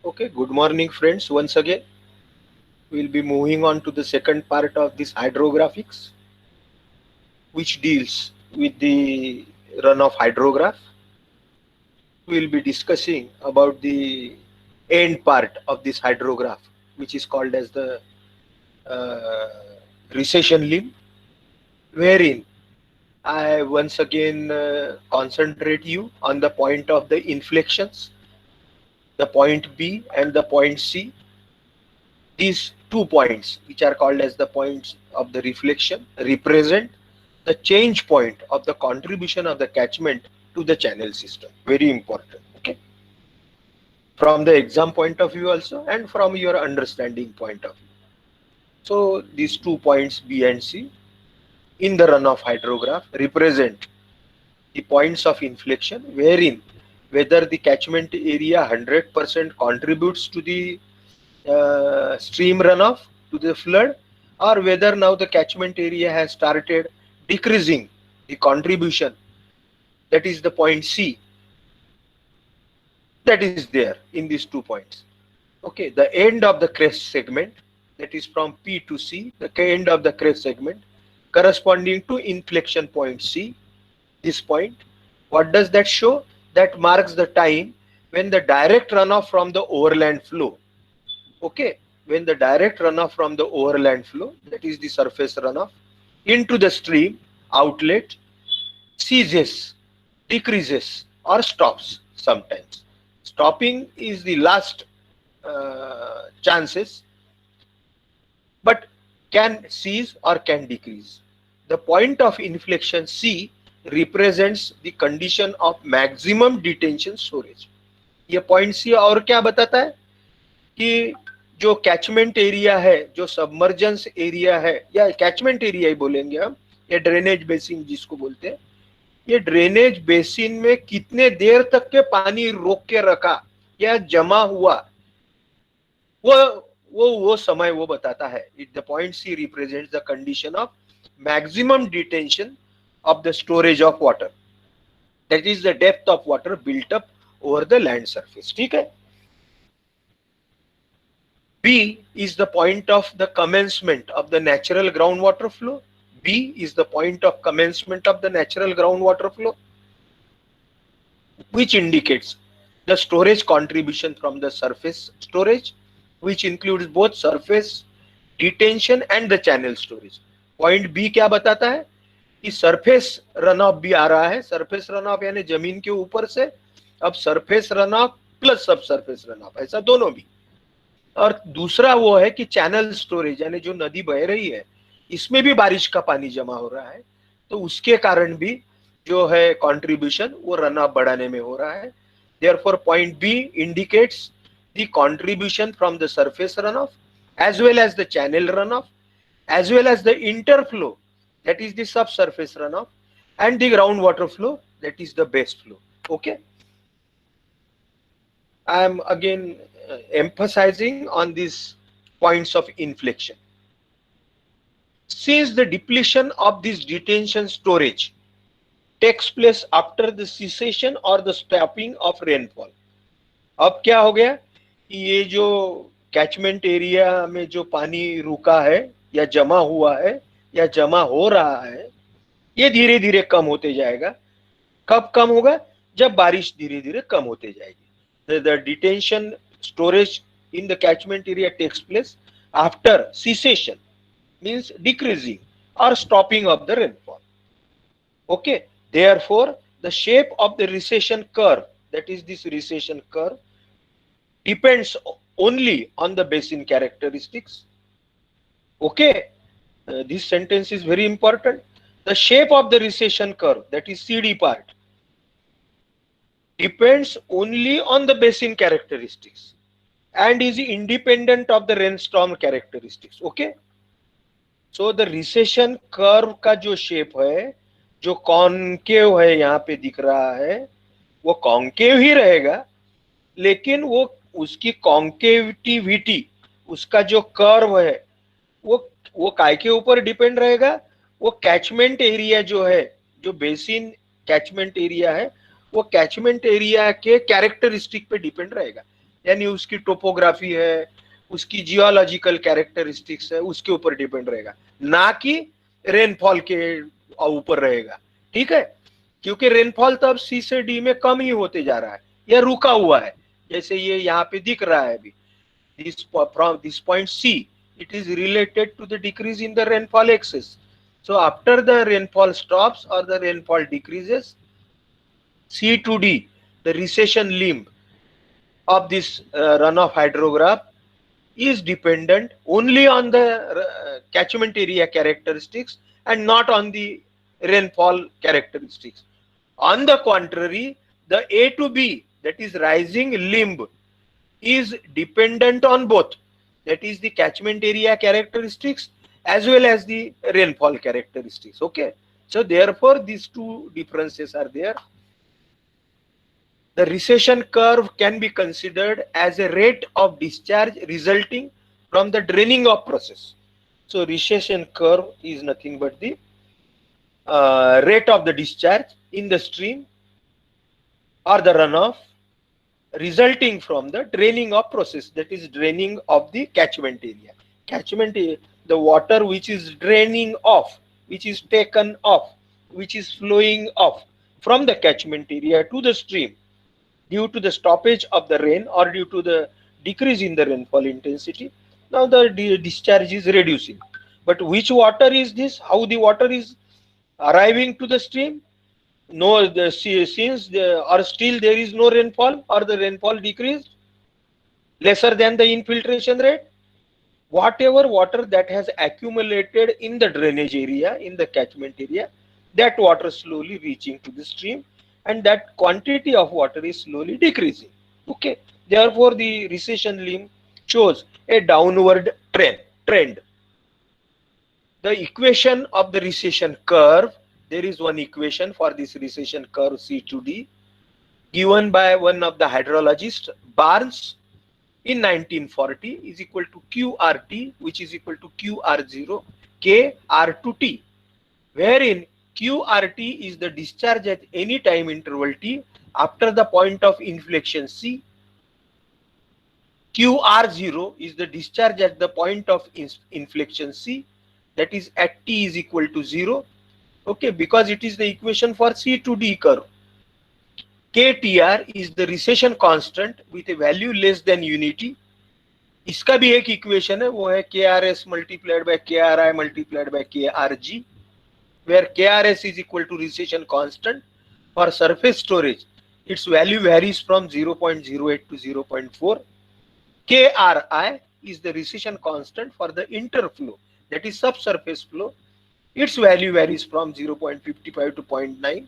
Okay, good morning, friends. Once again, we'll be moving on to the second part of this hydrographics, which deals with the runoff hydrograph. We'll be discussing about the end part of this hydrograph, which is called as the uh, recession limb, wherein I once again concentrate you on the point of the inflections, the point B and the point C. These 2 points, which are called as the points of the reflection, represent the change point of the contribution of the catchment to the channel system. Very important. Okay. From the exam point of view also, and from your understanding point of view. So these 2 points B and C in the runoff hydrograph represent the points of inflection, wherein whether the catchment area 100% contributes to the stream runoff, to the flood, or whether now the catchment area has started decreasing the contribution. That is the point C that is there in these 2 points. Okay, the end of the crest segment, that is from P to C, the end of the crest segment corresponding to inflection point C. This point, what does that show? That marks the time when the direct runoff from the overland flow, okay, when the direct runoff from the overland flow, that is the surface runoff, into the stream outlet ceases, decreases, or stops sometimes. Stopping is the last chances, but can cease or can decrease. The point of inflection C represents the condition of maximum detention storage. ये point C और क्या बताता है कि जो catchment area है, जो submergence area है, या कैचमेंट एरिया ही बोलेंगे हम, या ड्रेनेज बेसिन जिसको बोलते हैं, ये ड्रेनेज बेसिन में कितने देर तक के पानी रोक के रखा या जमा हुआ, वो समय वो बताता है. It the point C represents the condition of maximum detention of the storage of water, that is the depth of water built up over the land surface. ठीक है. B is the point of the commencement of the natural groundwater flow. B is the point of commencement of the natural groundwater flow, which indicates the storage contribution from the surface storage, which includes both surface detention and the channel storage. Point B क्या बताता है कि surface run of भी आ रहा है. Surface run of यानी जमीन के ऊपर से, अब सरफेस रन ऑफ प्लस सब सरफेस रन ऑफ, ऐसा दोनों भी. और दूसरा वो है कि चैनल स्टोरेज, यानी जो नदी बह रही है इसमें भी बारिश का पानी जमा हो रहा है, तो उसके कारण भी जो है कंट्रीब्यूशन वो रन ऑफ बढ़ाने में हो रहा है. Therefore point B indicates the contribution from the surface run off as well as the channel runoff, as well as the interflow, that is the subsurface runoff, and the groundwater flow, that is the base flow. Okay. I am again emphasizing on these points of inflection. Since the depletion of this detention storage takes place after the cessation or the stopping of rainfall, अब क्या हो गया कि ये जो catchment area में जो पानी रुका है या जमा हुआ है या जमा हो रहा है, ये धीरे धीरे कम होते जाएगा. कब कम होगा? जब बारिश धीरे धीरे कम होते जाएगी. The detention storage in the catchment area takes place after cessation, means decreasing or stopping of the rainfall. Okay, therefore the shape of the recession curve, that is this recession curve, depends only on the basin characteristics. Okay, this sentence is very important. The shape of the recession curve, that is CD part, depends only on the basin characteristics and is independent of the rainstorm characteristics. Okay, so the recession curve का जो shape है, जो concave है यहाँ पे दिख रहा है, वो कॉन्केव ही रहेगा, लेकिन वो उसकी कॉन्केविटी, उसका जो कर्व है वो काय के ऊपर डिपेंड रहेगा? वो कैचमेंट एरिया जो है, जो बेसिन कैचमेंट एरिया है, वो कैचमेंट एरिया के कैरेक्टरिस्टिक पे डिपेंड रहेगा. यानी उसकी टोपोग्राफी है, उसकी जियोलॉजिकल कैरेक्टरिस्टिक्स है, उसके ऊपर डिपेंड रहेगा, ना कि रेनफॉल के ऊपर रहेगा। ठीक है, क्योंकि रेनफॉल तो अब सी से डी में कम ही होते जा रहा है या रुका हुआ है, जैसे ये यहाँ पे दिख रहा है अभी, from this point C, it is related to the decrease in the rainfall excess. So after the rainfall stops or the rainfall decreases, C to D, the recession limb of this runoff hydrograph is dependent only on the catchment area characteristics and not on the rainfall characteristics. On the contrary, the A to B, that is rising limb, is dependent on both, that is the catchment area characteristics as well as the rainfall characteristics. Okay, so therefore these two differences are there. The recession curve can be considered as a rate of discharge resulting from the draining of process. So recession curve is nothing but the rate of the discharge in the stream or the runoff resulting from the draining of process, that is draining of the catchment area. Catchment area, the water which is draining off, which is taken off, which is flowing off from the catchment area to the stream due to the stoppage of the rain or due to the decrease in the rainfall intensity. Now the discharge is reducing. But which water is this? How the water is arriving to the stream? No, since or still there is no rainfall or the rainfall decreased lesser than the infiltration rate, whatever water that has accumulated in the drainage area, in the catchment area, that water slowly reaching to the stream, and that quantity of water is slowly decreasing. Okay, therefore the recession limb shows a downward trend. The equation of the recession curve, there is one equation for this recession curve C to D given by one of the hydrologists, Barnes, in 1940, is equal to QRT, which is equal to QR0 K R to T, wherein QRT is the discharge at any time interval T after the point of inflection C. QR0 is the discharge at the point of inflection C, that is at T is equal to 0. Okay, because it is the equation for C to D curve. KTR is the recession constant with a value less than unity. इसका भी एक equation है, वो है KRS multiplied by KRI multiplied by KRG, where KRS is equal to recession constant for surface storage. Its value varies from 0.08 to 0.4. KRI is the recession constant for the interflow, that is subsurface flow. Its value varies from 0.55 to 0.9.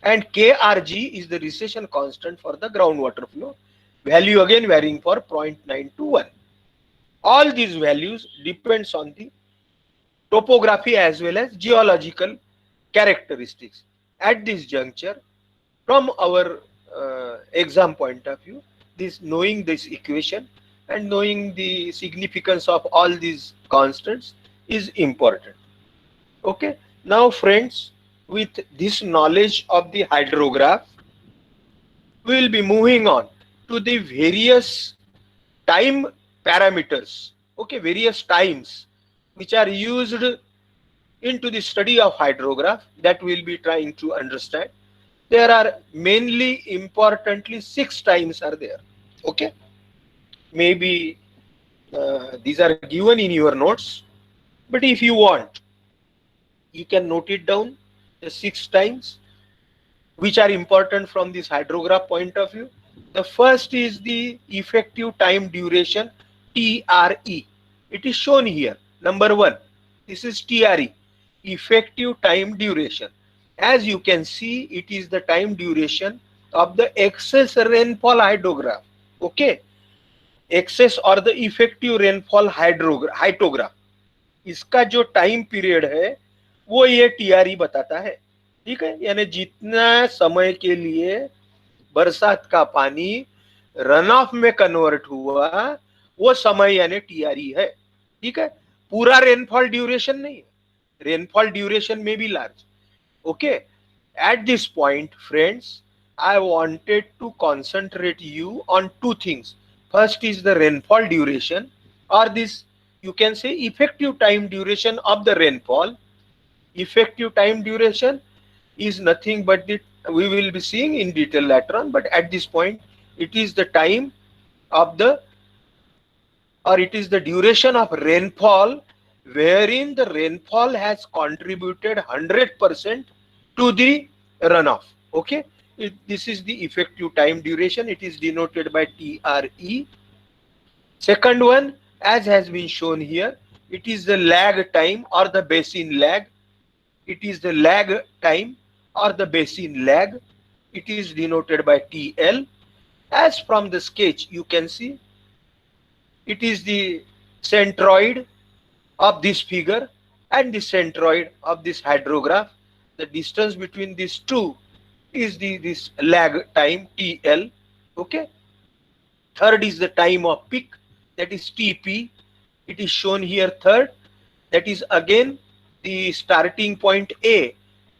And KRG is the recession constant for the groundwater flow, value again varying for 0.9 to 1. All these values depends on the topography as well as geological characteristics. At this juncture, from our exam point of view, knowing this equation and knowing the significance of all these constants is important. Okay, now friends, with this knowledge of the hydrograph, we will be moving on to the various time parameters, okay, various times which are used into the study of hydrograph that we will be trying to understand. There are mainly importantly 6 times are there. Okay, maybe these are given in your notes, but if you want, you can note it down, the 6 times which are important from this hydrograph point of view. The first is the effective time duration, TRE. It is shown here. Number 1, this is TRE, effective time duration. As you can see, it is the time duration of the excess rainfall hydrograph. Okay, excess or the effective rainfall hydrograph, इसका जो time period है वो ये TRE बताता है. ठीक है, यानी जितना समय के लिए बरसात का पानी रन ऑफ में कन्वर्ट हुआ वो समय यानी टीआरई है. ठीक है, पूरा रेनफॉल ड्यूरेशन नहीं है, रेनफॉल ड्यूरेशन में भी large. Okay, at this point friends, I wanted to concentrate you on two things. First is the rainfall duration, or this you can say effective time duration of the rainfall. Effective time duration is nothing but the, we will be seeing in detail later on, but at this point it is the time of the, or it is the duration of rainfall wherein the rainfall has contributed 100% to the runoff. Okay, this is the effective time duration. It is denoted by TRE. Second one, as has been shown here, it is the lag time or the basin lag. It is the lag time or the basin lag. It is denoted by TL. As from the sketch you can see, it is the centroid of this figure and the centroid of this hydrograph. The distance between these two is this lag time TL. Okay. Third is the time of peak, that is TP. It is shown here third. That is again the starting point A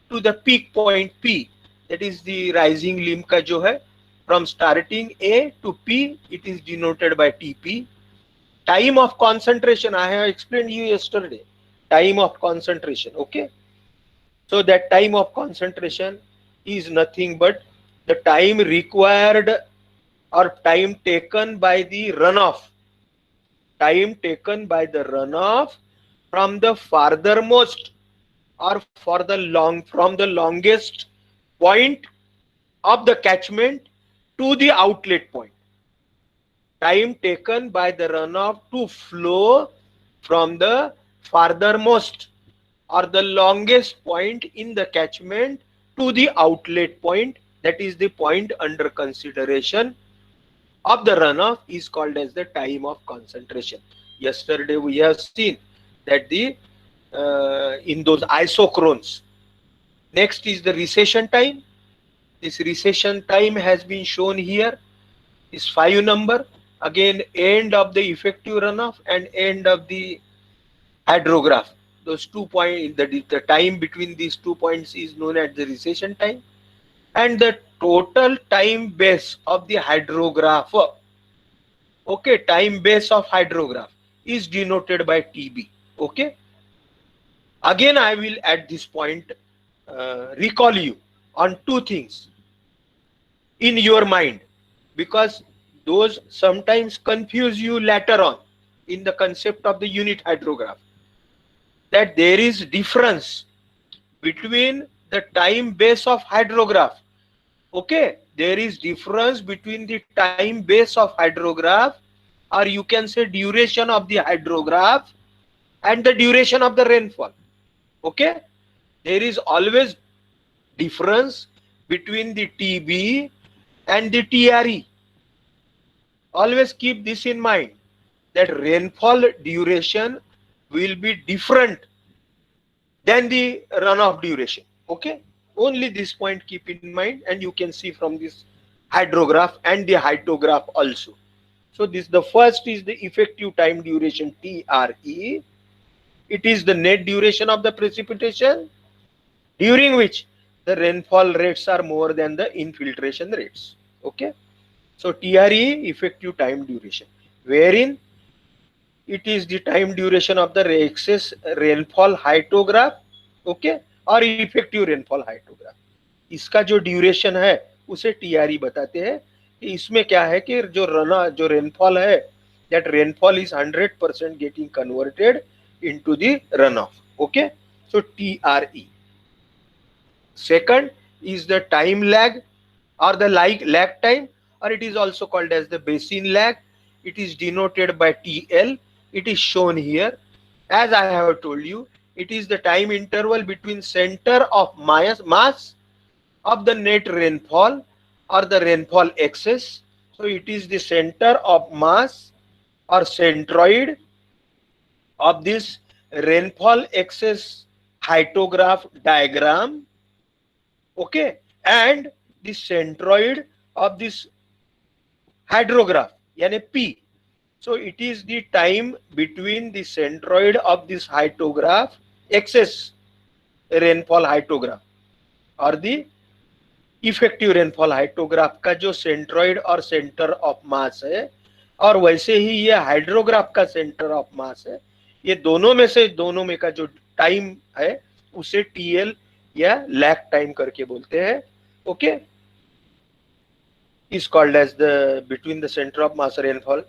to the peak point P. That is the rising limb का जो है, from starting A to P, it is denoted by TP. Time of concentration, I have explained you yesterday. Time of concentration, okay. So that time of concentration is nothing but the time required or time taken by the runoff. Time taken by the runoff from the farthermost or from the longest point of the catchment to the outlet point. Time taken by the runoff to flow from the farthermost or the longest point in the catchment to the outlet point, that is the point under consideration of the runoff, is called as the time of concentration. Yesterday we have seen that the in those isochrones. Next is the recession time. This recession time has been shown here. Is 5 number. Again, end of the effective runoff and end of the hydrograph. Those 2 points, the time between these 2 points is known as the recession time. And the total time base of the hydrograph, okay, time base of hydrograph is denoted by TB. Okay. Again, I will at this point recall you on two things in your mind, because those sometimes confuse you later on in the concept of the unit hydrograph, that there is difference between the time base of hydrograph. Okay, there is difference between the time base of hydrograph, or you can say duration of the hydrograph, and the duration of the rainfall. Okay, there is always difference between the TB and the TRE. Always keep this in mind, that rainfall duration will be different than the runoff duration. Okay, only this point keep in mind, and you can see from this hydrograph and the hydrograph also. So this, the first is the effective time duration TRE. It is the net duration of the precipitation during which the rainfall rates are more than the infiltration rates. Okay, so TRE, effective time duration, wherein it is the time duration of the excess rainfall hydrograph, okay, और effective rainfall hydrograph. इसका जो duration है उसे TRE बताते हैं कि इसमें क्या है कि जो रेनफॉल है, that rainfall is 100% getting converted into the runoff. Okay, so TRE. Second is the time lag or the lag time, or it is also called as the basin lag. It is denoted by TL. It is shown here. As I have told you, it is the time interval between center of mass of the net rainfall or the rainfall excess. So it is the center of mass or centroid of this rainfall excess hydrograph diagram. Okay, and the centroid of this hydrograph, yani P. So it is the time between the centroid of this hydrograph, excess rainfall hydrograph, or the effective rainfall hydrograph का जो centroid और centre of मास है, और वैसे ही ये hydrograph का centre of मास है, ये दोनों में का जो टाइम है उसे टीएल या लैग टाइम करके बोलते हैं. Okay, is called as the between the centre of mass rainfall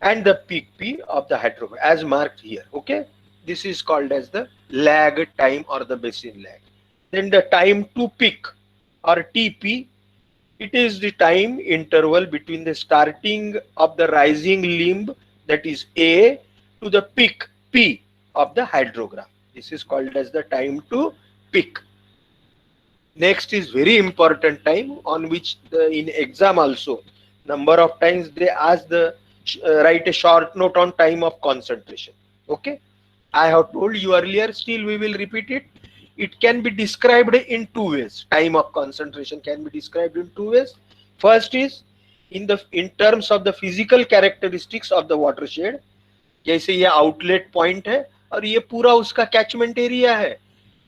and the peak P of the hydrograph as marked here. Okay, this is called as the lag time or the basin lag. Then the time to peak or TP, it is the time interval between the starting of the rising limb, that is A, to the peak P of the hydrograph. This is called as the time to peak. Next is very important time on which in exam also number of times they ask the write a short note on time of concentration. Okay, I have told you earlier, still we will repeat it. It can be described in two ways. Time of concentration can be described in two ways. First is in terms of the physical characteristics of the watershed. जैसे ये outlet point है और ये पूरा उसका catchment area है.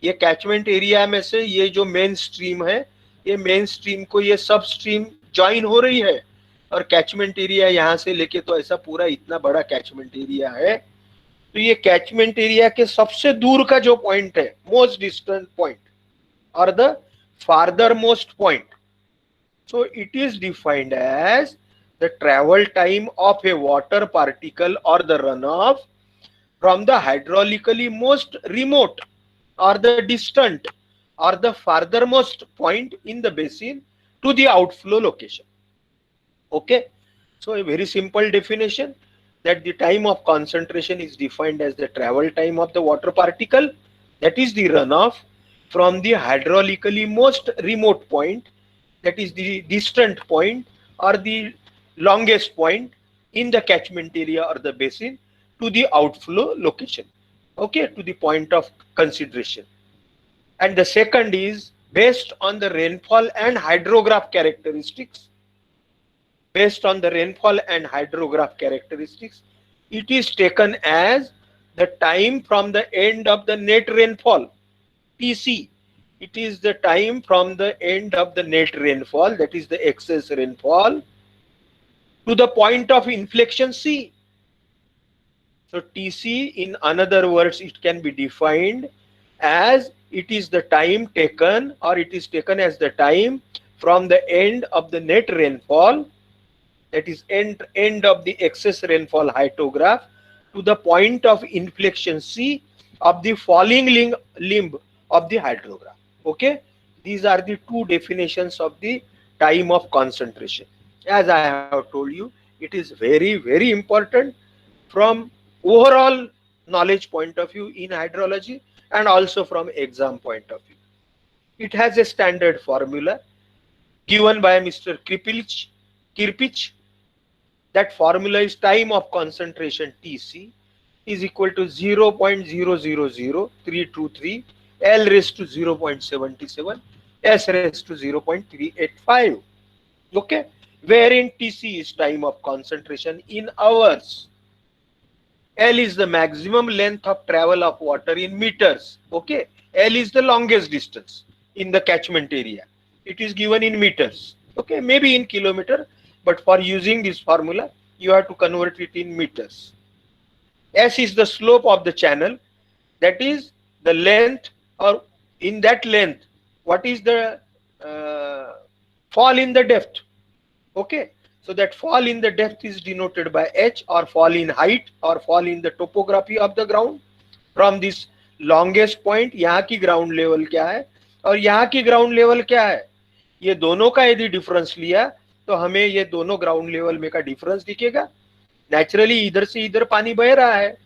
ये catchment area में से ये जो मेन स्ट्रीम है, ये मेन स्ट्रीम को ये सब स्ट्रीम ज्वाइन हो रही है, और कैचमेंट एरिया यहाँ से लेके तो ऐसा पूरा इतना बड़ा कैचमेंट एरिया है. तो ये कैचमेंट एरिया के सबसे दूर का जो पॉइंट है, मोस्ट डिस्टेंट पॉइंट और the farther most point, so it is defined as the travel time of a water particle or the runoff from the hydraulically most remote or the distant or the farthermost point in the basin to the outflow location. Okay, so a very simple definition that the time of concentration is defined as the travel time of the water particle, that is the runoff from the hydraulically most remote point, that is the distant point or the longest point in the catchment area or the basin to the outflow location. Okay, to the point of consideration. And the second is based on the rainfall and hydrograph characteristics. Based on the rainfall and hydrograph characteristics, it is taken as the time from the end of the net rainfall, TC. It is the time from the end of the net rainfall, that is the excess rainfall, to the point of inflection C. So TC, in another words, it can be defined as it is the time taken, or it is taken as the time from the end of the net rainfall, that is end of the excess rainfall hydrograph, to the point of inflection C of the falling limb of the hydrograph. Okay, these are the two definitions of the time of concentration. As I have told you, it is very, very important from overall knowledge point of view in hydrology and also from exam point of view. It has a standard formula given by Mr. Kirpich. That formula is time of concentration TC is equal to 0.000323 L raised to 0.77 S raised to 0.385. Okay, wherein TC is time of concentration in hours. L is the maximum length of travel of water in meters. Okay, L is the longest distance in the catchment area. It is given in meters. Okay, maybe in kilometer, but for using this formula, you have to convert it in meters. S is the slope of the channel, that is the length, or in that length, what is the fall in the depth. Okay, so that fall in the depth is denoted by H, or fall in height, or fall in the topography of the ground from this longest point. यहाँ की ground level क्या है और यहाँ की ground level क्या है, ये दोनों का यदि difference लिया तो हमें ये दोनों ground level में का difference दिखेगा. Naturally इधर से इधर पानी बह रहा है,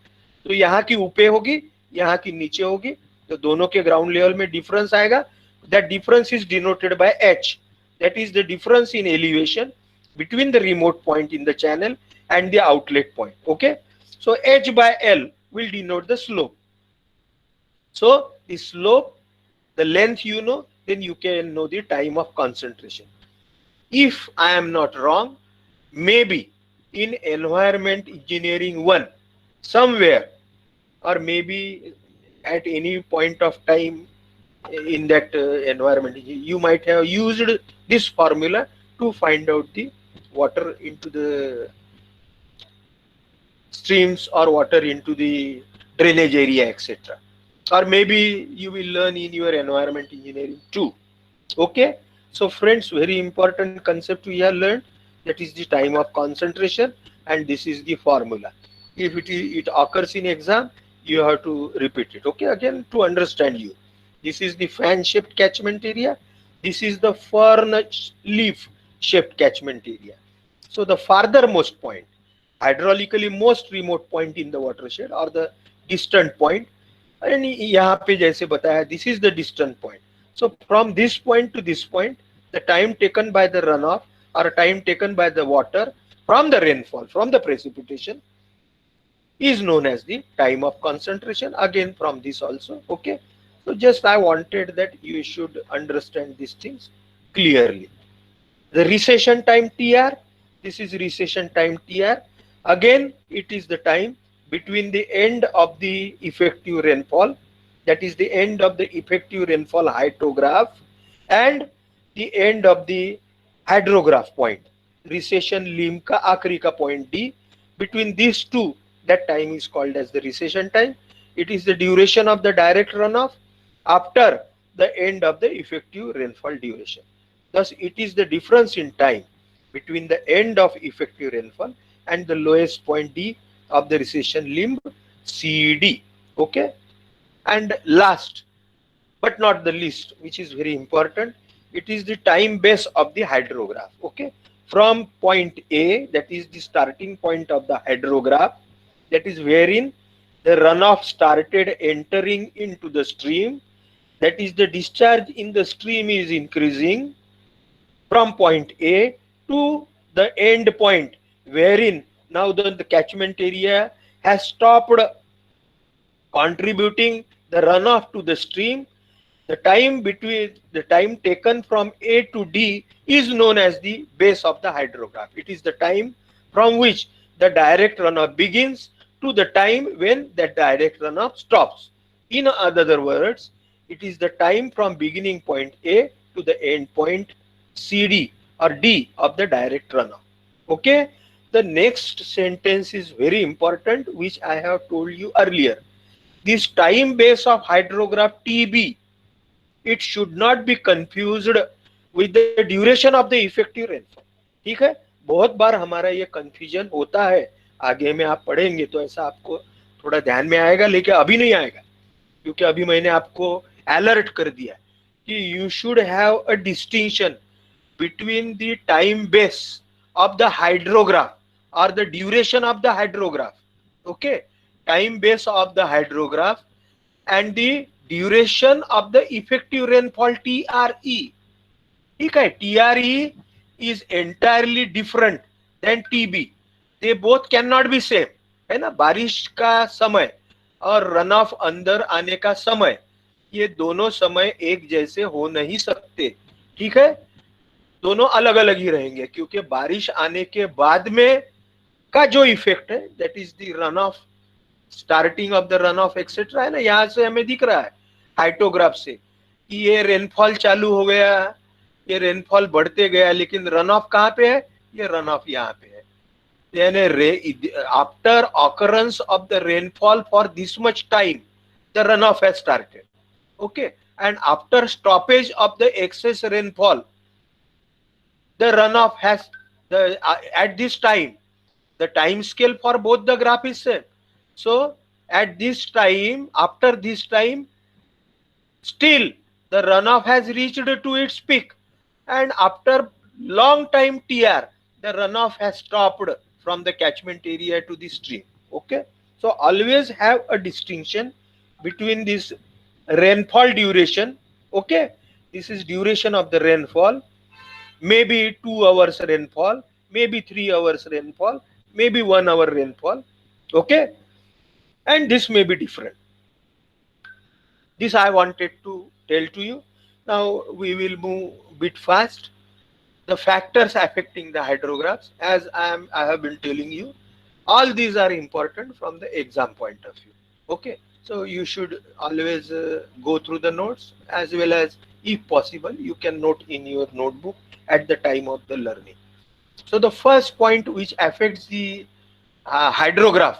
तो यहाँ की ऊपर होगी, यहाँ की नीचे होगी, तो दोनों के ground level में difference आएगा. That difference is denoted by H. That is the difference in elevation between the remote point in the channel and the outlet point. Okay, so H by L will denote the slope. So the slope, the length you know, then you can know the time of concentration. If I am not wrong, maybe in environment engineering 1 somewhere, or maybe at any point of time in that environment. You might have used this formula to find out the water into the streams or water into the drainage area, etc. Or maybe you will learn in your environment engineering too. Okay, so friends, very important concept we have learned, that is the time of concentration, and this is the formula. If it occurs in exam, you have to repeat it. Okay, again to understand you. This is the fan shaped catchment area. This is the fern leaf shaped catchment area. So the farthermost point, hydraulically most remote point in the watershed, or the distant point, and यहाँ पे जैसे बताया, this is the distant point. So from this point to this point, the time taken by the runoff or time taken by the water from the rainfall, from the precipitation, is known as the time of concentration. Again from this also. Okay, so just I wanted that you should understand these things clearly. The recession time TR, this is recession time TR. Again, it is the time between the end of the effective rainfall, that is the end of the effective rainfall hydrograph, and the end of the hydrograph point. Recession limb का आखिरी का point D, between these two, that time is called as the recession time. It is the duration of the direct runoff after the end of the effective rainfall duration. Thus, it is the difference in time between the end of effective rainfall and the lowest point D of the recession limb CD. Okay, and last but not the least, which is very important, it is the time base of the hydrograph. Okay, from point A, that is the starting point of the hydrograph, that is wherein the runoff started entering into the stream, that is the discharge in the stream is increasing from point A to the end point, wherein now the catchment area has stopped contributing the runoff to the stream. The time between the time taken from A to D is known as the base of the hydrograph. It is the time from which the direct runoff begins to the time when the direct runoff stops. In other words, it is the time from beginning point A to the end point CD or D of the direct runoff. Okay, the next sentence is very important, which I have told you earlier. This time base of hydrograph TB, it should not be confused with the duration of the effective rainfall. ठीक है, बहुत बार हमारा ये confusion होता है, आगे में आप पढ़ेंगे तो ऐसा आपको थोड़ा ध्यान में आएगा, लेकिन अभी नहीं आएगा, क्योंकि अभी मैंने आपको अलर्ट कर दिया कि you should have a distinction between the time base of the hydrograph or the duration of the hydrograph. Okay, time base of the hydrograph and the duration of the effective rainfall TRE. ठीक है, TRE is entirely different than TB. They both cannot be same, है ना. बारिश का समय और run of अंदर आने का समय, ये दोनों समय एक जैसे हो नहीं सकते. ठीक है, दोनों अलग अलग ही रहेंगे, क्योंकि बारिश आने के बाद में का जो इफेक्ट है, that is the run of, starting of the run of etcetera, है ना. यहाँ से हमें दिख रहा है हाइड्रोग्राफ से कि ये रेनफॉल चालू हो गया, ये रेनफॉल बढ़ते गया, लेकिन रन ऑफ कहाँ पे है, ये रन ऑफ यहाँ पे है. यानी after occurrence of the rainfall for this much time the run off has started. Okay, and after stoppage of the excess rainfall the runoff has at this time, the time scale for both the graph is same. So at this time, after this time, still the runoff has reached to its peak, and after long time TR, the runoff has stopped from the catchment area to the stream. Okay, so always have a distinction between this rainfall duration. Okay, this is duration of the rainfall, maybe 2 hours rainfall, maybe 3 hours rainfall, maybe 1 hour rainfall. Okay, and this may be different. This I wanted to tell to you. Now we will move a bit fast. The factors affecting the hydrographs, as I have been telling you, all these are important from the exam point of view. Okay, So you should always go through the notes, as well as, if possible, you can note in your notebook at the time of the learning. So the first point which affects the hydrograph,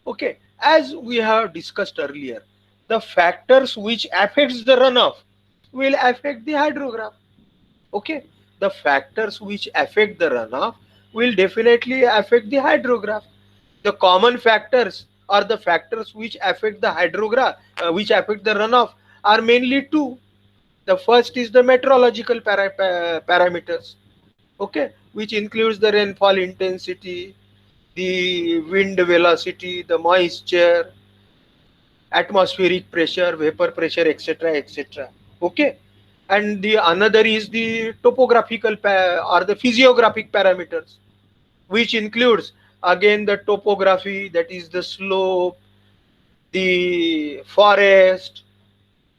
okay, as we have discussed earlier, the factors which affects the runoff will affect the hydrograph. Okay, the factors which affect the runoff will definitely affect the hydrograph. The common factors, or the factors which affect the hydrograph, which affect the runoff, are mainly two. The first is the meteorological parameters, okay, which includes the rainfall intensity, the wind velocity, the moisture, atmospheric pressure, vapor pressure, etc., etc. Okay, and the another is the topographical or the physiographic parameters, which includes again the topography, that is the slope, the forest,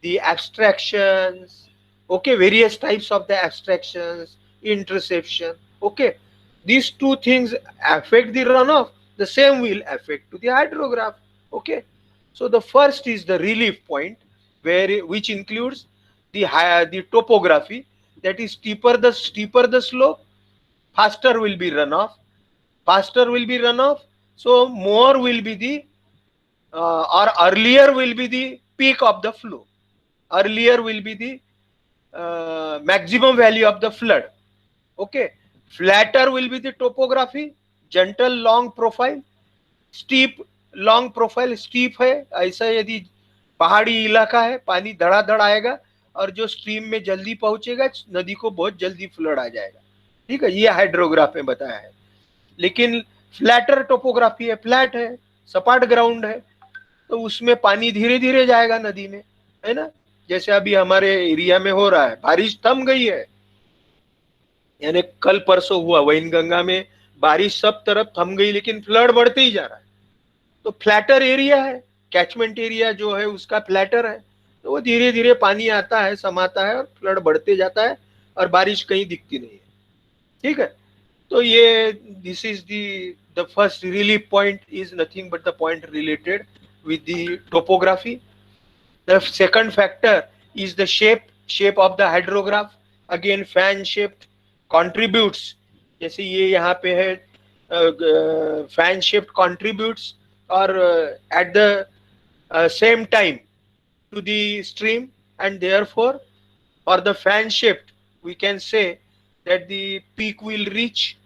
the abstractions, okay, various types of the abstractions, interception, okay. These two things affect the runoff, the same will affect to the hydrograph, okay. So the first is the relief point, which includes the topography, that is steeper the slope, faster will be runoff, faster will be runoff, so more will be the or earlier will be the peak of the flow, earlier will be the maximum value of the flood, okay. Flatter will be the topography, gentle long profile, steep long profile steep है, ऐसा यदि पहाड़ी इलाका है पानी धड़ाधड़ आएगा, और जो स्ट्रीम में जल्दी पहुंचेगा नदी को बहुत जल्दी फ्लड आ जाएगा, ठीक है, ये हाइड्रोग्राफ में बताया है। लेकिन फ्लैटर टोपोग्राफी है, फ्लैट है, सपाट ग्राउंड है, तो उसमें पानी धीरे धीरे जाएगा नदी में, है ना। जैसे अभी हमारे एरिया में हो रहा है, बारिश थम गई है, यानी कल परसों हुआ वैनगंगा में बारिश सब तरफ थम गई, लेकिन फ्लड बढ़ते ही जा रहा है। तो फ्लैटर एरिया है, कैचमेंट एरिया जो है उसका फ्लैटर है, तो वो धीरे धीरे पानी आता है, समाता है, और फ्लड बढ़ते जाता है, और बारिश कहीं दिखती नहीं है, ठीक है। तो ये this is the first relief point is nothing but the point related with the topography. The second factor is the shape of the hydrograph. Again, fan shaped contributes. जैसे ये यहाँ पे है, fan shaped contributes or at the same time to the stream, and therefore for the fan shaped we can say that the peak will reach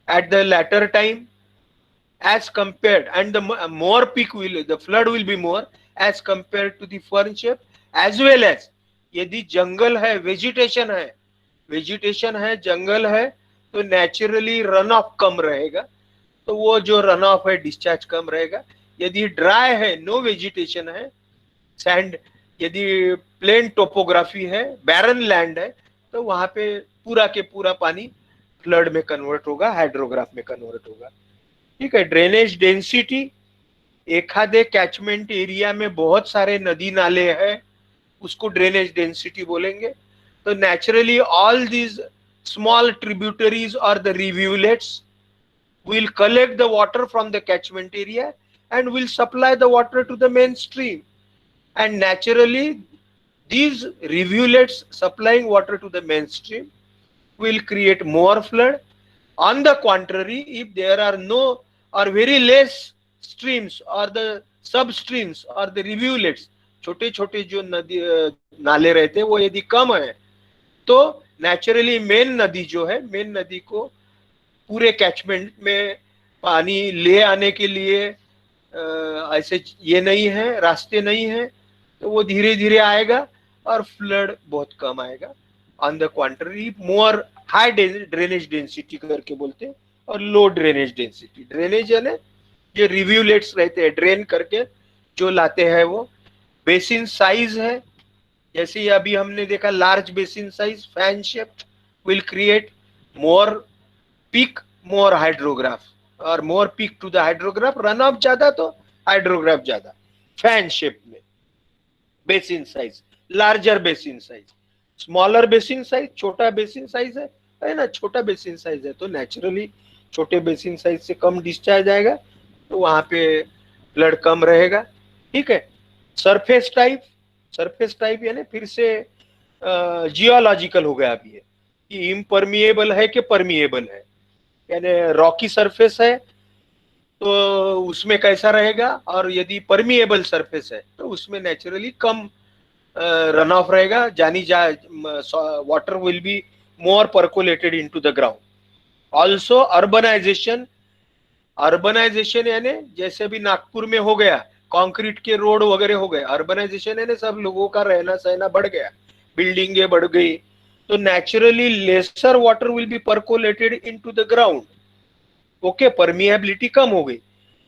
at the latter time as compared, and the more peak will, the flood will be more as compared to the fern shape, as well as यदि जंगल है, vegetation है, जंगल है, तो naturally run of कम रहेगा, तो वो जो run of है डिस्चार्ज कम रहेगा। यदि ड्राई है, नो वेजिटेशन है, सैंड, यदि प्लेन टोपोग्राफी है, बैरन लैंड है, तो वहां पे पूरा के पूरा पानी फ्लड में कन्वर्ट होगा, हाइड्रोग्राफ में कन्वर्ट होगा, ठीक है। ड्रेनेज डेंसिटी, एखादे कैचमेंट एरिया में बहुत सारे नदी नाले हैं, उसको ड्रेनेज डेंसिटी बोलेंगे। तो naturally all these small tributaries और the रिव्यूलेट्स will collect the water from the catchment area and will supply the water to the mainstream, and naturally these rivulets supplying water to the mainstream will create more flood. On the contrary, if there are no or very less streams or the sub streams or the rivulets, छोटे छोटे जो नदी नाले रहते हैं वो यदि कम है, तो नेचुरली मेन नदी जो है, मेन नदी को पूरे कैचमेंट में पानी ले आने के लिए ऐसे ये नहीं है, रास्ते नहीं है, तो वो धीरे धीरे आएगा और फ्लड बहुत कम आएगा। On the contrary more high drainage density करके बोलते हैं, और लो ड्रेनेज डेंसिटी, ड्रेनेज है ना, जो रिव्यूलेट्स रहते हैं ड्रेन करके जो लाते हैं वो। बेसिन साइज है, जैसे अभी हमने देखा large basin size fan shaped will create more peak, more hydrograph, और more peak to the hydrograph, run off ज्यादा तो हाइड्रोग्राफ ज्यादा। फैन शेप में basin size, larger basin size, smaller basin size, छोटा बेसिन साइज है ना, छोटा basin size है तो नेचुरली छोटे बेसिन साइज से कम डिस्चार्ज आएगा, तो वहां पे फ्लड कम रहेगा। ठीक है। सरफेस टाइप यानी फिर से जियोलॉजिकल हो गया अभी ये, कि इम्परमिएबल है कि परमिएबल है। यानी रॉकी सरफेस है तो उसमें कैसा रहेगा, और यदि परमिएबल सरफेस है तो उसमें नेचुरली कम रन ऑफ रहेगा, water will be more percolated into the ground. Also urbanization यानी जैसे भी नागपुर में हो गया, कंक्रीट के रोड वगैरह हो गए, अर्बनाइजेशन यानी सब लोगों का रहना सहना बढ़ गया, बिल्डिंगे बढ़ गई, तो naturally lesser water will be percolated into the ground. Okay, permeability कम हो गई,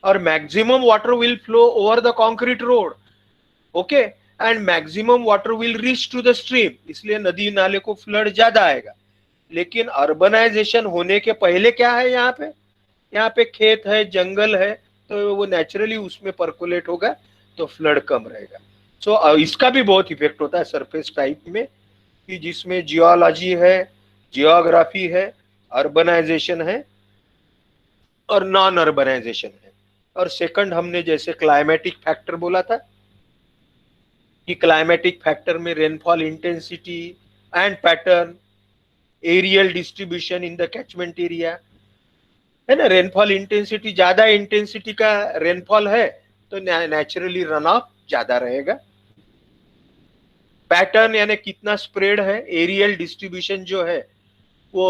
और maximum water will flow over the concrete road. Okay, and maximum water will reach to the stream, इसलिए नदी नाले को फ्लड ज्यादा आएगा। लेकिन अर्बनाइजेशन होने के पहले क्या है, यहाँ पे खेत है, जंगल है, तो वो नेचुरली उसमें परकोलेट होगा, तो फ्लड कम रहेगा। सो इसका भी बहुत इफेक्ट होता है सरफेस टाइप में, कि जिसमें जियोलॉजी है, जियोग्राफी है, अर्बनाइजेशन है और नॉन अर्बनाइजेशन है। और सेकंड हमने जैसे क्लाइमेटिक फैक्टर बोला था, कि क्लाइमेटिक फैक्टर में rainfall intensity and pattern, areal distribution in the catchment area, है ना। रेनफॉल इंटेंसिटी, ज्यादा इंटेंसिटी का रेनफॉल है तो नेचुरली रन ऑफ ज्यादा रहेगा। पैटर्न यानी कितना स्प्रेड है, एरियल डिस्ट्रीब्यूशन जो है वो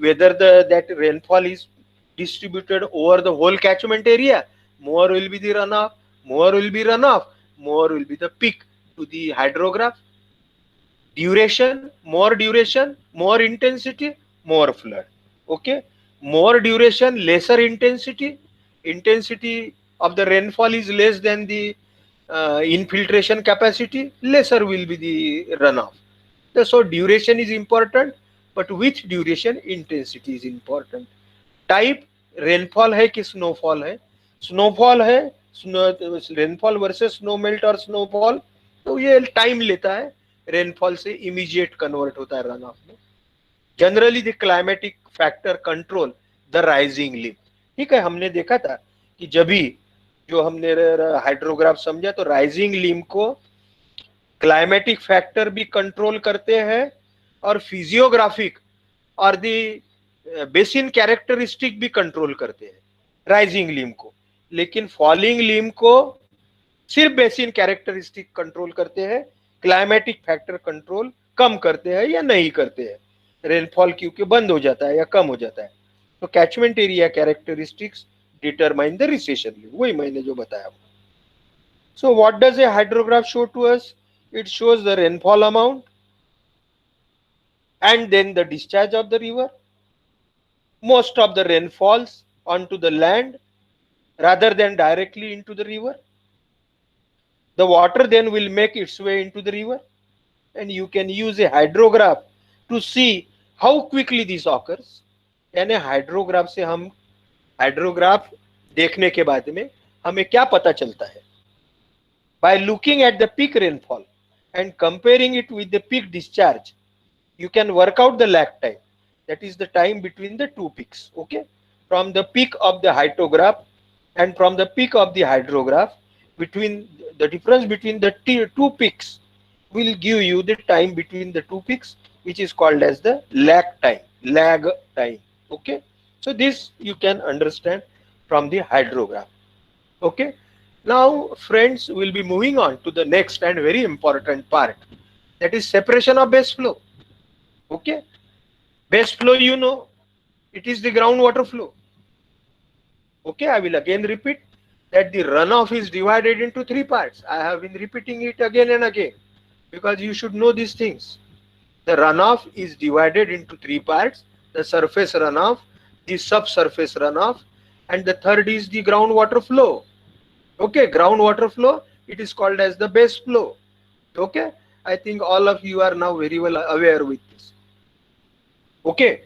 whether that rainfall is distributed over the whole catchment area, more will be the runoff, more will be runoff, more will be the peak to the hydrograph. Duration, more intensity, more flood. Okay, more duration, lesser intensity. Intensity of the rainfall is less than the infiltration capacity, lesser will be the runoff. So duration is important, but with duration intensity is important. Type, rainfall है कि snowfall है, snowfall है, rainfall versus snow melt और snowfall, तो ये time लेता है, rainfall से इमीडिएट कन्वर्ट होता है रन ऑफ में। Generally the climatic factor control the rising limb. ठीक है, हमने देखा था कि जब भी जो हमने हाइड्रोग्राफ समझा, तो राइजिंग लिम को क्लाइमेटिक फैक्टर भी कंट्रोल करते हैं और फिजियोग्राफिक और दी बेसिन कैरेक्टरिस्टिक भी कंट्रोल करते हैं राइजिंग लिम को। लेकिन फॉलिंग लिम को सिर्फ बेसिन कैरेक्टरिस्टिक कंट्रोल करते हैं, क्लाइमेटिक फैक्टर कंट्रोल कम करते हैं या नहीं करते हैं, रेनफॉल क्योंकि बंद हो जाता है या कम हो जाता है। तो catchment area characteristics determine the recession limb, वही मैंने जो बताया। So what does a hydrograph show to us? It shows the rainfall amount and then the discharge of the river. Most of the rain falls onto the land rather than directly into the river. The water then will make its way into the river, and you can use a hydrograph to see how quickly this occurs. यानी hydrograph से हम, hydrograph देखने के बाद में हमें क्या पता चलता है? By looking at the peak rainfall and comparing it with the peak discharge, you can work out the lag time, that is the time between the two peaks. Okay, from the peak of the hydrograph and from the peak of the hydrograph, between the difference between the two peaks will give you the time between the two peaks, which is called as the lag time. Okay, so this you can understand from the hydrograph. Okay, now friends, we'll be moving on to the next and very important part, that is separation of base flow. Okay, base flow, you know, it is the groundwater flow. Okay, I will again repeat that the runoff is divided into three parts. I have been repeating it again and again because you should know these things. The runoff is divided into three parts: the surface runoff, the subsurface runoff, and the third is the groundwater flow. Okay, groundwater flow, it is called as the base flow. Okay, I think all of you are now very well aware with this. Okay,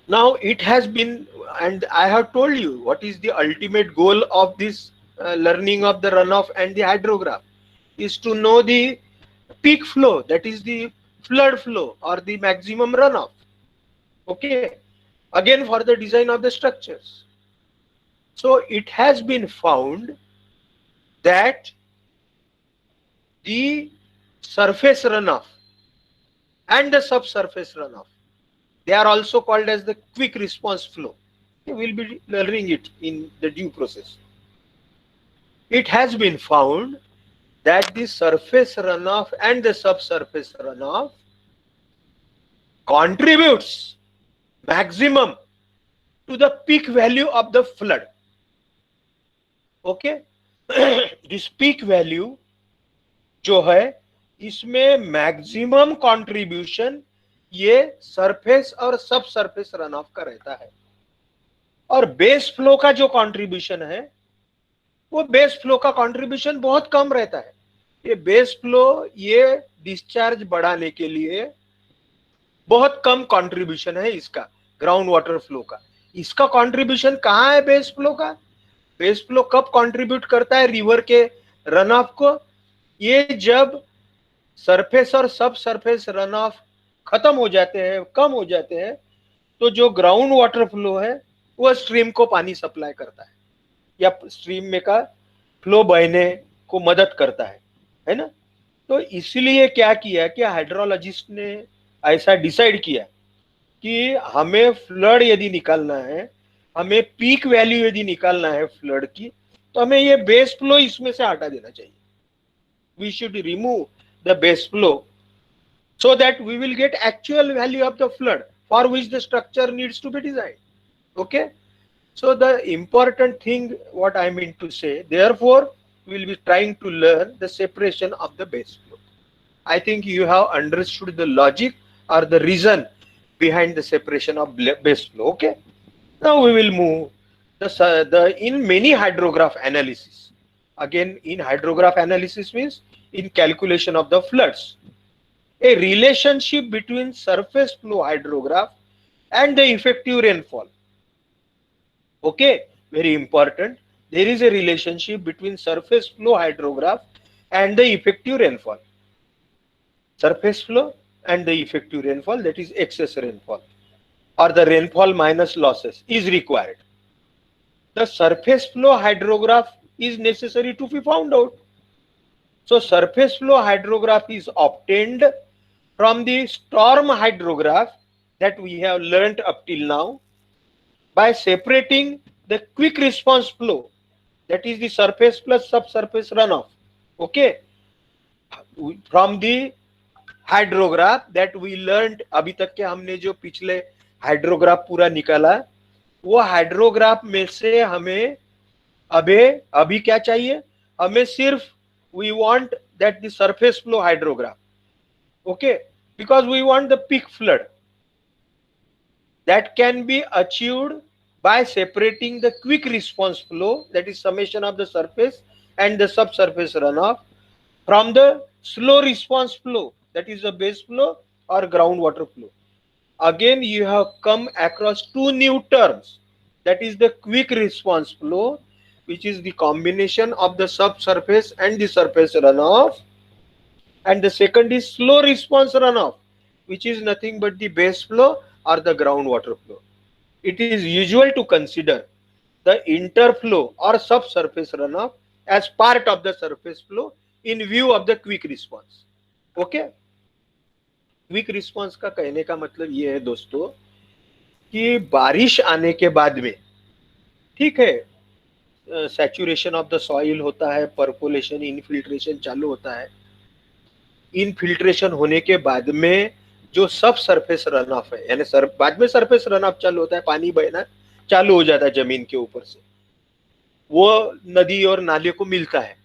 now it has been, and I have told you what is the ultimate goal of this learning of the runoff and the hydrograph, is to know the peak flow, that is the flood flow or the maximum runoff. Okay, again for the design of the structures. So it has been found that the surface runoff and the subsurface runoff, they are also called as the quick response flow. We will be learning it in the due process. It has been found that the surface runoff and the subsurface runoff contributes maximum to the peak value of the flood. Okay. This peak value जो है इसमें maximum contribution ये surface और सब surface run of का रहता है, और बेस फ्लो का जो कंट्रीब्यूशन है वो बेस फ्लो का कंट्रीब्यूशन बहुत कम रहता है। ये बेस फ्लो ये डिस्चार्ज बढ़ाने के लिए बहुत कम कंट्रीब्यूशन है इसका, ग्राउंड वाटर फ्लो का। इसका कंट्रीब्यूशन कहाँ है बेस फ्लो का? बेस फ्लो कब कंट्रीब्यूट करता है रिवर के रन ऑफ को? ये जब सरफेस और सब सरफेस रन ऑफ खत्म हो जाते हैं, कम हो जाते हैं, तो जो ग्राउंड वाटर फ्लो है वह स्ट्रीम को पानी सप्लाई करता है या स्ट्रीम में का फ्लो बहने को मदद करता है ना। तो इसलिए क्या किया कि हाइड्रोलॉजिस्ट ने ऐसा डिसाइड किया कि हमें फ्लड यदि निकालना है, हमें पीक वैल्यू यदि निकालना है फ्लड की, तो हमें ये बेस फ्लो इसमें से हटा देना चाहिए। We should remove the base flow so that we will get actual value of the flood for which the structure needs to be designed. Okay, so the important thing what I mean to say, therefore we will be trying to learn the separation of the base flow. I think you have understood the logic or the reason behind the separation of base flow. Okay, now we will move the in many hydrograph analysis. Again, in hydrograph analysis means in calculation of the floods, a relationship between surface flow hydrograph and the effective rainfall. Okay, very important. There is a relationship between surface flow hydrograph and the effective rainfall. Surface flow and the effective rainfall, that is excess rainfall or the rainfall minus losses, is required. The surface flow hydrograph is necessary to be found out. So surface flow hydrograph is obtained from the storm hydrograph that we have learnt up till now by separating the quick response flow, that is the surface plus subsurface runoff, okay, from the hydrograph that we learnt. अभी तक के हमने जो पिछले hydrograph पूरा निकाला, वो hydrograph में से हमें अभी क्या चाहिए? हमें सिर्फ we want that the surface flow hydrograph, okay, because we want the peak flood that can be achieved by separating the quick response flow, that is summation of the surface and the subsurface runoff, from the slow response flow, that is the base flow or groundwater flow. Again, you have come across two new terms, that is the quick response flow, which is the combination of the subsurface and the surface runoff, and the second is slow response runoff, which is nothing but the base flow or the groundwater flow. It is usual to consider the interflow or subsurface runoff as part of the surface flow in view of the quick response. Okay, quick response का कहने का मतलब ये है दोस्तों कि बारिश आने के बाद में, ठीक है, सैचुरेशन ऑफ द सॉइल होता है, परकोलेशन, इनफिल्ट्रेशन चालू होता है। इनफिल्ट्रेशन होने के बाद में जो सब सरफेस रन ऑफ है, यानी बाद में सरफेस रन ऑफ चालू होता है, पानी बहना चालू हो जाता है जमीन के ऊपर से, वो नदी और नाले को मिलता है।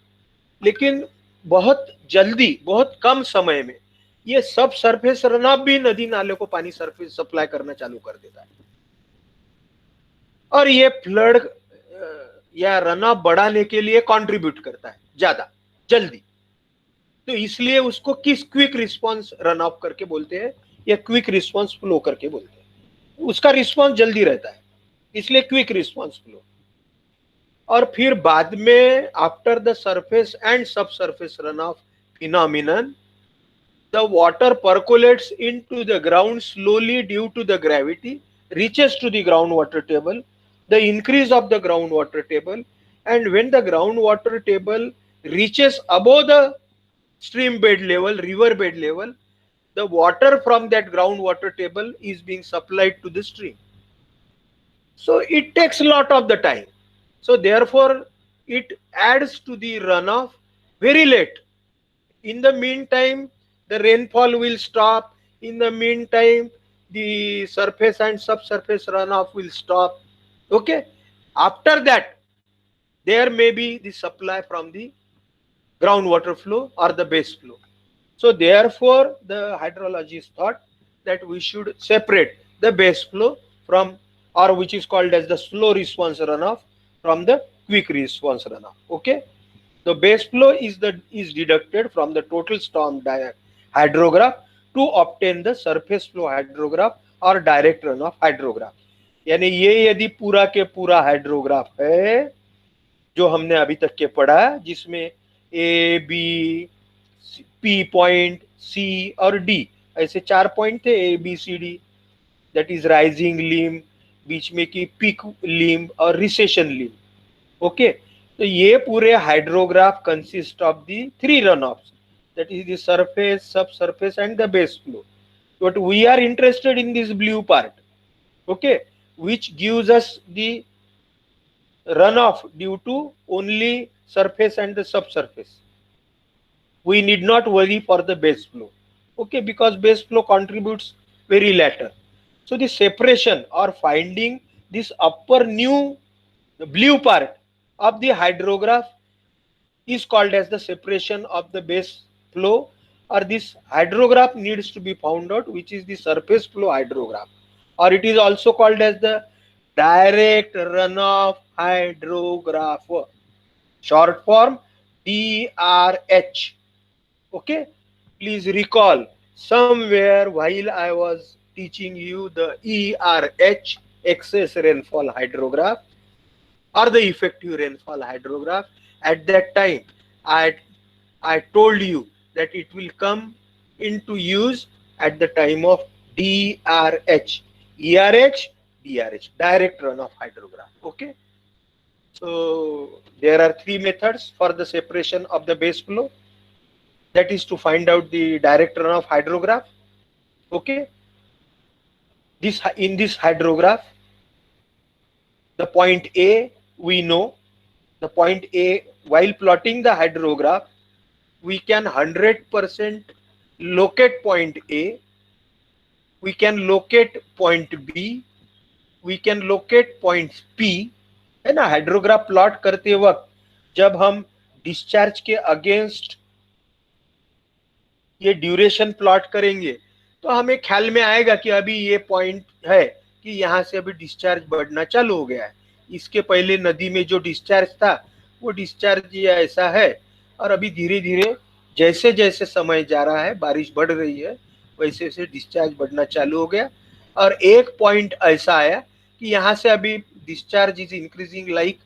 लेकिन बहुत जल्दी, बहुत कम समय में ये सब सरफेस रन ऑफ भी नदी नाले को पानी सरफेस सप्लाई करना चालू कर देता है, और ये फ्लड या रन ऑफ बढ़ाने के लिए कंट्रीब्यूट करता है ज्यादा जल्दी। तो इसलिए उसको किस क्विक रिस्पांस रन ऑफ करके बोलते हैं या क्विक रिस्पांस फ्लो करके बोलते हैं। उसका रिस्पांस जल्दी रहता है, इसलिए क्विक रिस्पांस फ्लो। और फिर बाद में आफ्टर द सरफेस एंड सब surface run of phenomenon, the water percolates into the ground slowly due to the gravity, reaches to the groundwater table, the increase of the groundwater table, and when the groundwater table reaches above the stream bed level, river bed level, the water from that groundwater table is being supplied to the stream. So it takes a lot of the time. So therefore, it adds to the runoff very late. In the meantime, the rainfall will stop. In the meantime, the surface and subsurface runoff will stop. Okay. After that, there may be the supply from the groundwater flow or the base flow. So therefore, the hydrologists thought that we should separate the base flow from, or which is called as the slow response runoff, from the quick response runoff. Okay. The base flow is deducted from the total storm hydrograph to obtain the surface flow hydrograph or direct runoff hydrograph. यानी ये यदि पूरा के पूरा hydrograph है जो हमने अभी तक के पढ़ा, जिसमें A B P point C और डी ऐसे 4 पॉइंट थे, A B C D, that is rising limb, बीच में की पिक लिम और रिसेशन लिम. ओके. तो ये पूरे hydrograph consist of the 3 run offs, that is the surface, sub surface and the base flow. But we are interested in this blue part, okay, which gives us the runoff due to only surface and the subsurface. We need not worry for the base flow, okay, because base flow contributes very later. So the separation or finding this upper new blue part of the hydrograph is called as the separation of the base flow, or this hydrograph needs to be found out, which is the surface flow hydrograph, or it is also called as the direct runoff hydrograph, short form DRH. Okay, please recall somewhere while I was teaching you the ERH, excess rainfall hydrograph, or the effective rainfall hydrograph, at that time I told you that it will come into use at the time of DRH. ERH, DRH, direct runoff hydrograph. Okay. So there are 3 methods for the separation of the base flow. That is to find out the direct runoff hydrograph. Okay. In this hydrograph, the point A we know, the point A, while plotting the hydrograph, we can 100% locate point A, we can locate point B, we can locate point P. है ना. Hydrograph plot करते वक्त जब हम discharge के against ये duration plot करेंगे तो हमें ख्याल में आएगा कि अभी ये पॉइंट है कि यहाँ से अभी डिस्चार्ज बढ़ना चालू हो गया है. इसके पहले नदी में जो डिस्चार्ज था वो डिस्चार्ज ये ऐसा है, और अभी धीरे धीरे जैसे जैसे समय जा रहा है, बारिश बढ़ रही है, वैसे वैसे डिस्चार्ज बढ़ना चालू हो गया. और एक पॉइंट ऐसा आया कि यहाँ से अभी discharge is increasing, like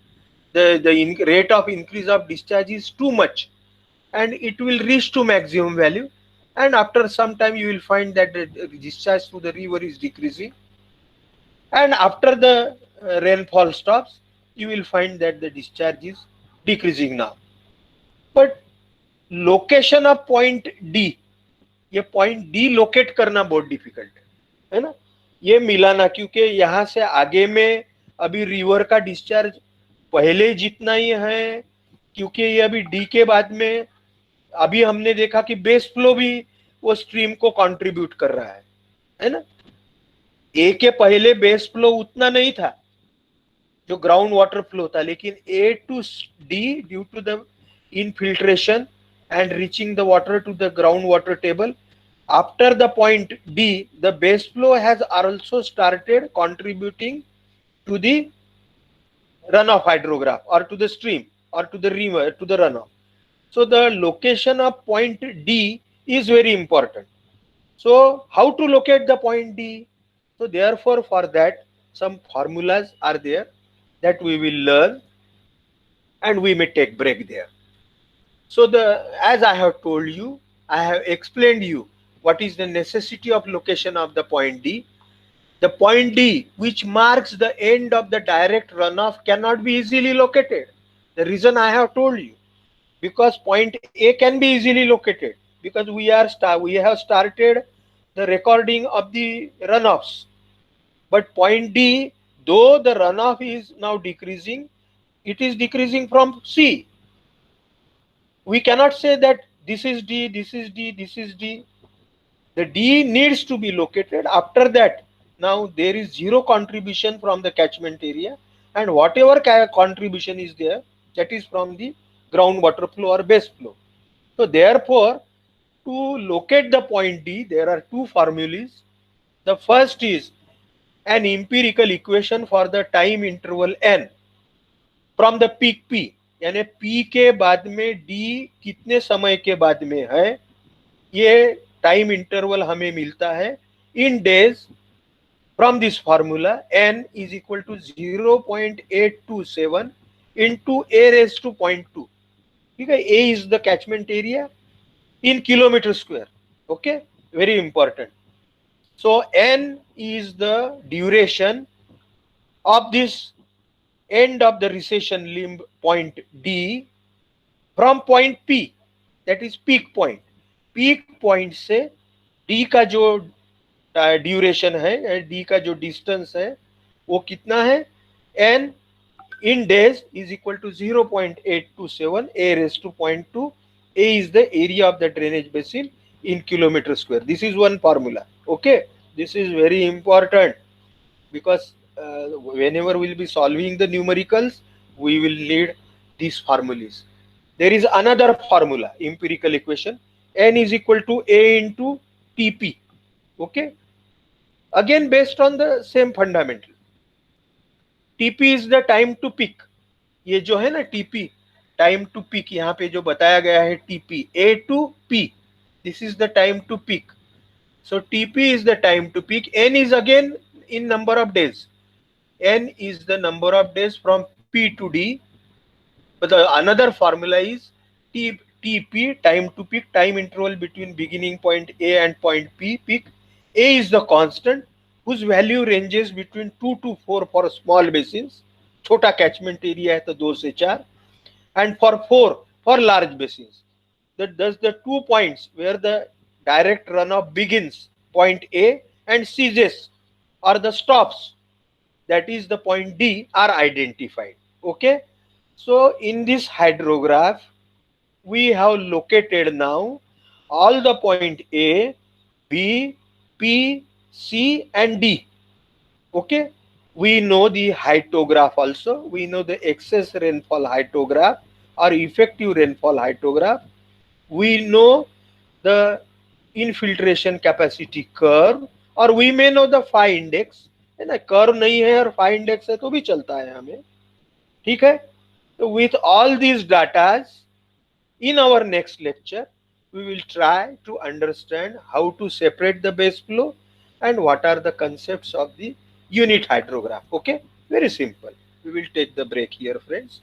the rate of increase of discharge is too much, and it will reach to maximum value, and after some time you will find that the discharge to the river is decreasing, and after the rainfall stops you will find that the discharge is decreasing now. But location of point D, ये point D locate करना बहुत difficult है ना, ये मिलाना, क्योंकि यहाँ से आगे में अभी रिवर का डिस्चार्ज पहले जितना ही है, क्योंकि ये अभी डी के बाद में अभी हमने देखा कि बेस फ्लो भी वो स्ट्रीम को कंट्रीब्यूट कर रहा है ना. ए के पहले बेस फ्लो उतना नहीं था जो ग्राउंड वाटर फ्लो था, लेकिन A to D due to the infiltration and reaching the water to the ground water table, after the point D, the base flow has also started contributing to the runoff hydrograph, or to the stream, or to the river, to the runoff. So the location of point D is very important. So how to locate the point D? So therefore for that some formulas are there that we will learn, and we may take break there. So as I have told you, I have explained you what is the necessity of location of the point D. The point D, which marks the end of the direct runoff, cannot be easily located. The reason I have told you, because point A can be easily located, because we have started the recording of the runoffs. But point D, though the runoff is now decreasing, it is decreasing from C. We cannot say that this is D, this is D, this is D. The D needs to be located. After that, now there is zero contribution from the catchment area, and whatever contribution is there, that is from the groundwater flow or base flow. So therefore, to locate the point D, there are two formulas. The first is an empirical equation for the time interval n from the peak P, यानी P के बाद में D कितने समय के बाद में है, ये टाइम इंटरवल हमें मिलता है इन days from this formula. N is equal to 0.827 into a raised to 0.2. ठीक है, A is the catchment area in kilometer square. Okay, very important. So N is the duration of this end of the recession limb point D from point P, that is peak point. Peak point से D का जो duration है, D का जो distance है, वो कितना है, N in days is equal to 0.827 a raised to 0.2. A is the area of the drainage basin in kilometer square. This is one formula. Okay, this is very important, because whenever we will be solving the numericals, we will need these formulas. There is another formula, empirical equation. N is equal to A into TP. Okay, again based on the same fundamental. TP is the time to peak. ये जो है ना TP, time to peak, यहाँ पे जो बताया गया है TP, A to P, this is the time to peak. So TP is the time to peak. N is again in number of days. N is the number of days from P to D. But another formula is TP, time to peak, time interval between beginning point A and point P, peak. A is the constant whose value ranges between 2 to 4 for small basins. छोटा catchment area है तो 2 से 4, and for 4 for large basins. Thus the 2 points where the direct runoff begins, point A, and ceases or the stops, that is the point D, are identified. Okay, so in this hydrograph we have located now all the point A, B, P, C and D. Okay, we know the hydrograph also, we know the excess rainfall hydrograph or effective rainfall hydrograph, we know the infiltration capacity curve, और we may know the phi index. है ना, curve नहीं है और phi index है तो भी चलता है हमें, ठीक है. So with all these data, in our next lecture we will try to understand how to separate the base flow and what are the concepts of the unit hydrograph. Okay, very simple. We will take the break here, friends.